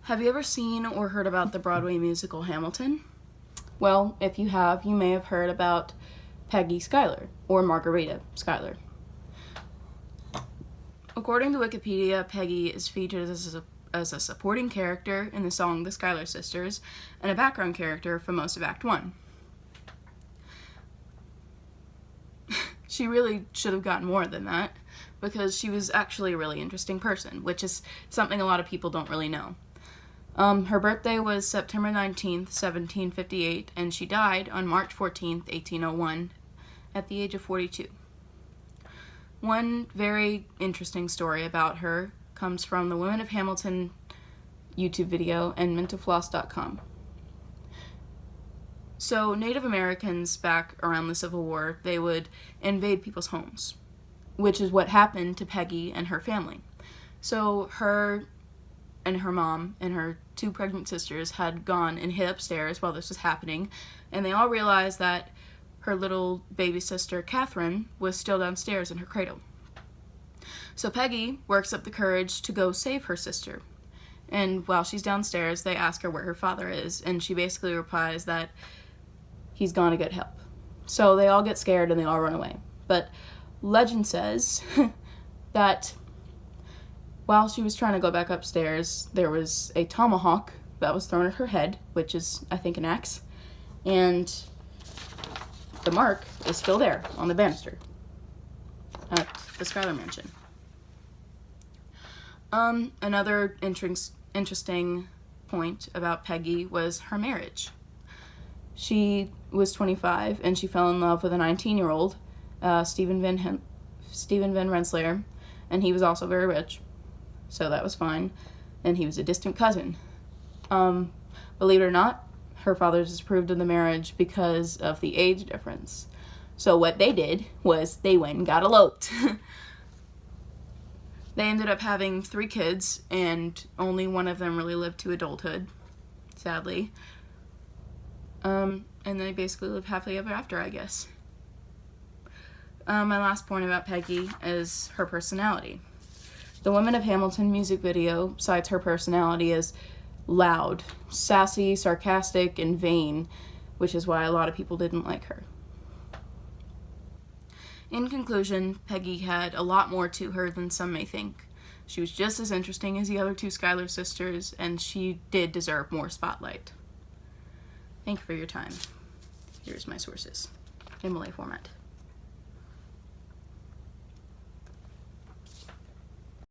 Have you ever seen or heard about the Broadway musical Hamilton? Well, if you have, you may have heard about Peggy Schuyler, or Margarita Schuyler. According to Wikipedia, Peggy is featured as a supporting character in the song The Schuyler Sisters, and a background character for most of Act 1. She really should have gotten more than that, because she was actually a really interesting person, which is something a lot of people don't really know. Her birthday was September 19th, 1758, and she died on March 14th, 1801, at the age of 42. One very interesting story about her comes from the Women of Hamilton YouTube video and mentalfloss.com. So Native Americans back around the Civil War, they would invade people's homes, which is what happened to Peggy and her family. So her and her mom and her two pregnant sisters had gone and hid upstairs while this was happening, and they all realized that her little baby sister, Catherine, was still downstairs in her cradle. So Peggy works up the courage to go save her sister, and while she's downstairs, they ask her where her father is, and she basically replies that he's gone to get help. So they all get scared and they all run away. But legend says that while she was trying to go back upstairs, there was a tomahawk that was thrown at her head, which is, I think, an axe, and the mark is still there on the banister at the Schuyler Mansion. Another interesting point about Peggy was her marriage. She was 25, and she fell in love with a 19-year-old, Stephen Van Rensselaer, and he was also very rich. So that was fine, and he was a distant cousin. Believe it or not, her father disapproved of the marriage because of the age difference. So what they did was they went and got eloped. They ended up having 3 kids, and only one of them really lived to adulthood, sadly. And they basically lived happily ever after, I guess. My last point about Peggy is her personality. The Women of Hamilton music video cites her personality as loud, sassy, sarcastic, and vain, which is why a lot of people didn't like her. In conclusion, Peggy had a lot more to her than some may think. She was just as interesting as the other 2 Schuyler sisters, and she did deserve more spotlight. Thank you for your time. Here's my sources in Malay format.